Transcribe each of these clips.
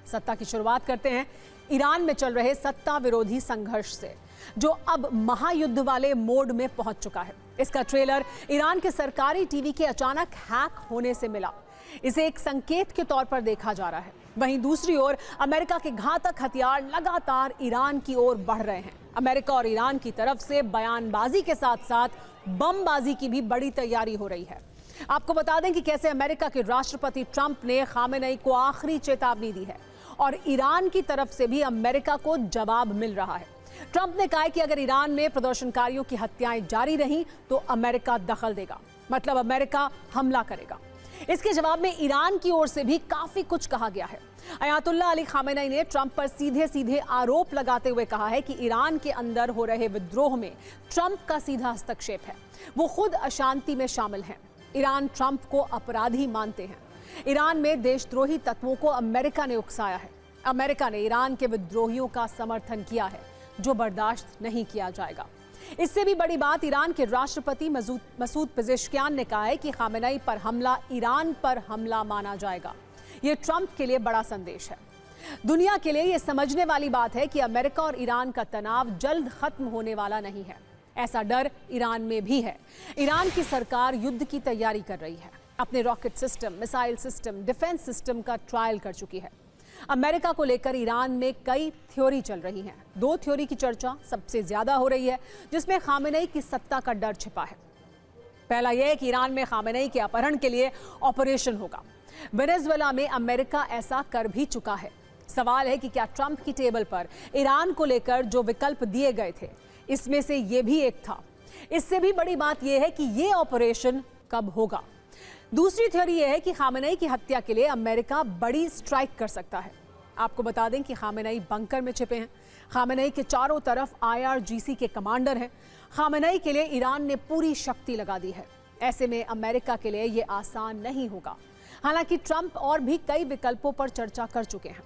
सत्ता की शुरुआत करते हैं ईरान में चल रहे सत्ता विरोधी संघर्ष से, जो अब महायुद्ध वाले मोड में पहुंच चुका है। इसका ट्रेलर ईरान के सरकारी टीवी के अचानक हैक होने से मिला। इसे एक संकेत के तौर पर देखा जा रहा है। वहीं दूसरी ओर अमेरिका के घातक हथियार लगातार ईरान की ओर बढ़ रहे हैं। अमेरिका और ईरान की तरफ से बयानबाजी के साथ साथ बमबाजी की भी बड़ी तैयारी हो रही है। आपको बता दें कि कैसे अमेरिका के राष्ट्रपति ट्रंप ने खामेनेई को आखिरी चेतावनी दी है और ईरान की तरफ से भी अमेरिका को जवाब मिल रहा है। ट्रंप ने कहा कि अगर ईरान में प्रदर्शनकारियों की हत्याएं जारी रहीं तो अमेरिका दखल देगा, मतलब अमेरिका हमला करेगा। इसके जवाब में ईरान की ओर से भी काफी कुछ कहा गया है। अयातुल्लाह अली खामेनेई ने ट्रंप पर सीधे सीधे आरोप लगाते हुए कहा है कि ईरान के अंदर हो रहे विद्रोह में ट्रंप का सीधा हस्तक्षेप है। वो खुद अशांति में शामिल हैं। ईरान ट्रंप को अपराधी मानते हैं। ईरान में देशद्रोही तत्वों को अमेरिका ने उकसाया है। अमेरिका ने ईरान के विद्रोहियों का समर्थन किया है, जो बर्दाश्त नहीं किया जाएगा। इससे भी बड़ी बात, ईरान के राष्ट्रपति मसूद पेजेश्कियान ने कहा है कि खामेनेई पर हमला ईरान पर हमला माना जाएगा। ये ट्रंप के लिए बड़ा संदेश है। दुनिया के लिए ये समझने वाली बात है कि अमेरिका और ईरान का तनाव जल्द खत्म होने वाला नहीं है। ऐसा डर ईरान में भी है। ईरान की सरकार युद्ध की तैयारी कर रही है। अपने rocket system, missile system, defence system का ट्रायल कर चुकी है। अमेरिका को लेकर ईरान में कई थ्योरी चल रही हैं। दो थ्योरी की चर्चा सबसे ज्यादा हो रही है, जिसमें खामेनेई की सत्ता का डर छिपा है। पहला यह है कि ईरान में खामेनेई के अपहरण के लिए ऑपरेशन होगा। वेनेजुएला में अमेरिका ऐसा कर भी चुका है। सवाल है कि क्या ट्रंप की टेबल पर ईरान को लेकर जो विकल्प दिए गए थे, इसमें से यह भी एक था। इससे भी बड़ी बात यह है कि यह ऑपरेशन कब होगा। दूसरी थ्योरी यह है कि खामेनेई की हत्या के लिए अमेरिका बड़ी स्ट्राइक कर सकता है। आपको बता दें कि खामेनेई बंकर में छिपे हैं। खामेनेई के चारों तरफ IRGC के कमांडर हैं। खामेनेई के लिए ईरान ने पूरी शक्ति लगा दी है। ऐसे में अमेरिका के लिए यह आसान नहीं होगा। हालांकि ट्रंप और भी कई विकल्पों पर चर्चा कर चुके हैं।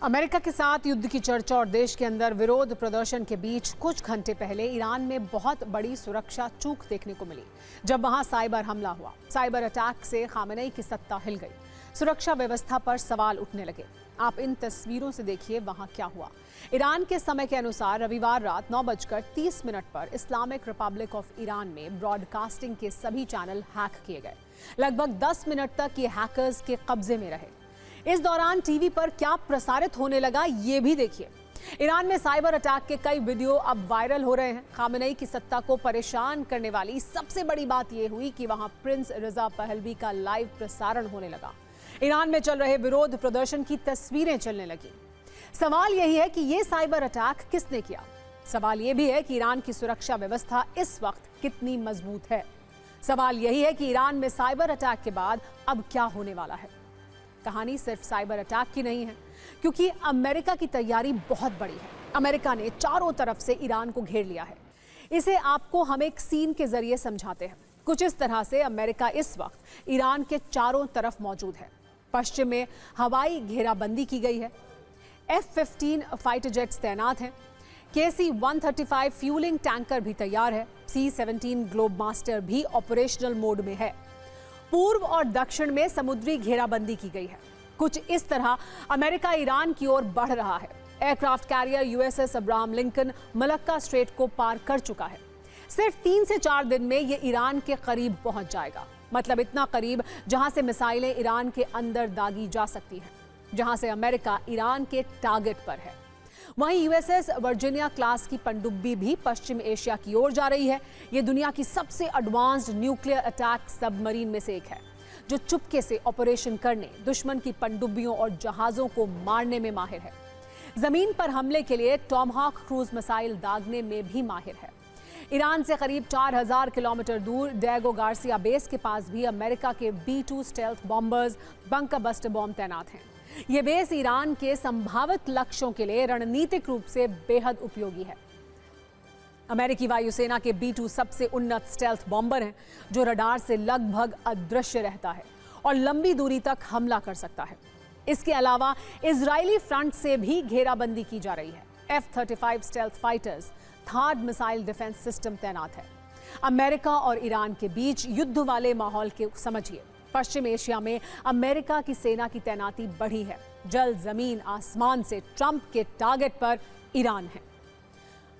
अमेरिका के साथ युद्ध की चर्चा और देश के अंदर विरोध प्रदर्शन के बीच कुछ घंटे पहले ईरान में बहुत बड़ी सुरक्षा चूक देखने को मिली, जब वहां साइबर हमला हुआ। साइबर अटैक से खामेनेई की सत्ता हिल गई। सुरक्षा व्यवस्था पर सवाल उठने लगे। आप इन तस्वीरों से देखिए वहां क्या हुआ। ईरान के समय के अनुसार रविवार रात 9:30 पर इस्लामिक रिपब्लिक ऑफ ईरान में ब्रॉडकास्टिंग के सभी चैनल हैक किए गए। लगभग 10 मिनट तक ये हैकर्स के कब्जे में रहे। इस दौरान टीवी पर क्या प्रसारित होने लगा, ये भी देखिए। ईरान में साइबर अटैक के कई वीडियो अब वायरल हो रहे हैं। खामेनेई की सत्ता को परेशान करने वाली सबसे बड़ी बात यह हुई कि वहां प्रिंस रिजा पहलवी का लाइव प्रसारण होने लगा। ईरान में चल रहे विरोध प्रदर्शन की तस्वीरें चलने लगी। सवाल यही है कि यह साइबर अटैक किसने किया। सवाल यह भी है कि ईरान की सुरक्षा व्यवस्था इस वक्त कितनी मजबूत है। सवाल यही है कि ईरान में साइबर अटैक के बाद अब क्या होने वाला है। कहानी सिर्फ साइबर अटैक की नहीं है, क्योंकि अमेरिका की तैयारी बहुत बड़ी है। अमेरिका ने चारों तरफ से ईरान को घेर लिया है। इसे आपको हम एक सीन के जरिए समझाते हैं। कुछ इस तरह से अमेरिका इस वक्त ईरान के चारों तरफ मौजूद है। पश्चिम में हवाई घेराबंदी की गई है। F-15 फाइटर जेट्स तैनात हैं। KC-135 फ्यूलिंग टैंकर भी तैयार है। C-17 ग्लोब मास्टर भी ऑपरेशनल मोड में है। पूर्व और दक्षिण में समुद्री घेराबंदी की गई है। कुछ इस तरह अमेरिका ईरान की ओर बढ़ रहा है। Aircraft carrier USS Abraham Lincoln Malacca strait को पार कर चुका है। सिर्फ 3 से 4 दिन में यह ईरान के करीब पहुंच जाएगा, मतलब इतना करीब जहां से मिसाइलें ईरान के अंदर दागी जा सकती हैं, जहां से अमेरिका ईरान के टारगेट पर है। वहीं USS वर्जीनिया क्लास की पनडुब्बी भी पश्चिम एशिया की ओर जा रही है। यह दुनिया की सबसे एडवांस्ड न्यूक्लियर अटैक सबमरीन में से एक है, जो चुपके से ऑपरेशन करने, दुश्मन की पनडुब्बियों और जहाजों को मारने में माहिर है। जमीन पर हमले के लिए टॉमहॉक क्रूज मिसाइल दागने में भी माहिर है। ईरान से करीब 4000 किलोमीटर दूर डेगो गार्सिया बेस के पास भी अमेरिका के B-2 stealth bombers, bunker buster bomb तैनात हैं। यह बेस ईरान के संभावित लक्ष्यों के लिए रणनीतिक रूप से बेहद उपयोगी है। अमेरिकी वायुसेना के B-2 सबसे उन्नत स्टेल्थ बॉम्बर हैं, जो रडार से लगभग अदृश्य रहता है और लंबी दूरी तक हमला कर सकता है। इसके अलावा इजरायली फ्रंट से भी घेराबंदी की जा रही है। F-35 stealth fighters, third missile defence system तैनात है। अमेरिका और ईरान के बीच युद्ध वाले माहौल के समझिए। पश्चिम एशिया में अमेरिका की सेना की तैनाती बढ़ी है। जल, जमीन, आसमान से ट्रंप के टारगेट पर ईरान है।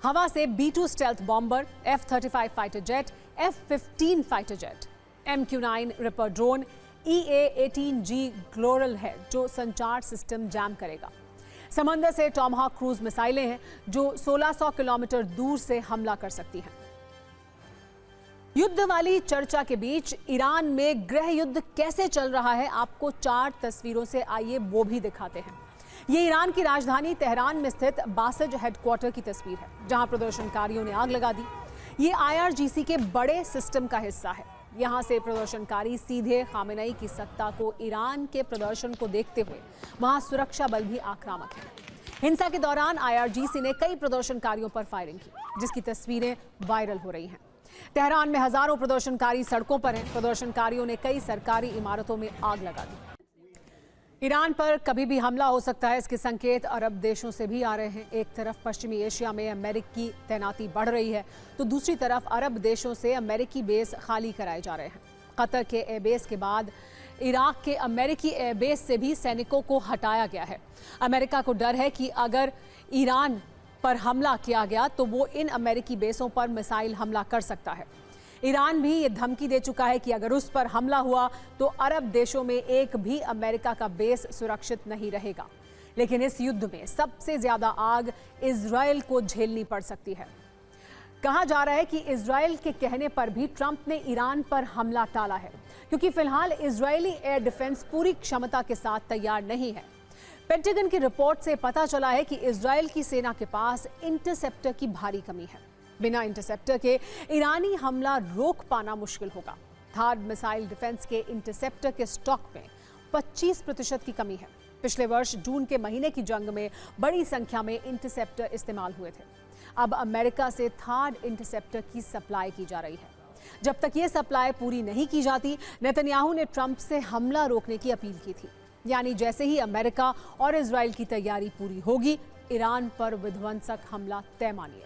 हवा से B-2 stealth bomber, F-35 fighter jet, F-15 fighter jet, MQ-9 ripper drone, EA-18G ग्लोरल है जो संचार सिस्टम जैम करेगा। समंदर से टॉमहाक क्रूज मिसाइलें हैं जो 1600 किलोमीटर दूर से हमला कर सकती हैं। युद्ध वाली चर्चा के बीच ईरान में गृह युद्ध कैसे चल रहा है, आपको 4 तस्वीरों से आइए वो भी दिखाते हैं। ये ईरान की राजधानी तेहरान में स्थित बासज हेडक्वार्टर की तस्वीर है, जहां प्रदर्शनकारियों ने आग लगा दी। ये IRGC के बड़े सिस्टम का हिस्सा है। यहां से प्रदर्शनकारी सीधे खामेनेई की सत्ता को ईरान के प्रदर्शन को देखते हुए वहां सुरक्षा बल भी आक्रामक है। हिंसा के दौरान IRGC ने कई प्रदर्शनकारियों पर फायरिंग की, जिसकी तस्वीरें वायरल हो रही हैं। तेहरान में हजारों प्रदर्शनकारी सड़कों पर हैं। प्रदर्शनकारियों ने कई सरकारी इमारतों में आग लगा दी। ईरान पर कभी भी हमला हो सकता है, इसके संकेत अरब देशों से भी आ रहे हैं। एक तरफ पश्चिमी एशिया में अमेरिकी तैनाती बढ़ रही है, तो दूसरी तरफ अरब देशों से अमेरिकी बेस खाली कराए जा रहे हैं। कतर के एयरबेस के बाद इराक के अमेरिकी एयरबेस से भी सैनिकों को हटाया गया है। अमेरिका को डर है कि अगर ईरान पर हमला किया गया तो वो इन अमेरिकी बेसों पर मिसाइल हमला कर सकता है। ईरान भी ये धमकी दे चुका है कि अगर उस पर हमला हुआ तो अरब देशों में एक भी अमेरिका का बेस सुरक्षित नहीं रहेगा। लेकिन इस युद्ध में सबसे ज्यादा आग इजरायल को झेलनी पड़ सकती है। कहा जा रहा है कि इजरायल के कहने पर भी ट्रंप ने ईरान पर हमला टाला है, क्योंकि फिलहाल इजरायली एयर डिफेंस पूरी क्षमता के साथ तैयार नहीं है। पेंटागन की रिपोर्ट से पता चला है कि इजरायल की सेना के पास इंटरसेप्टर की भारी कमी है। बिना इंटरसेप्टर के ईरानी हमला रोक पाना मुश्किल होगा। थाड मिसाइल डिफेंस के इंटरसेप्टर के स्टॉक में 25% की कमी है। पिछले वर्ष जून के महीने की जंग में बड़ी संख्या में इंटरसेप्टर इस्तेमाल हुए थे। अब अमेरिका से थाड इंटरसेप्टर की सप्लाई की जा रही है। जब तक ये सप्लाई पूरी नहीं की जाती, नेतन्याहू ने ट्रंप से हमला रोकने की अपील की थी। यानी जैसे ही अमेरिका और इजरायल की तैयारी पूरी होगी, ईरान पर विध्वंसक हमला तय मानिए।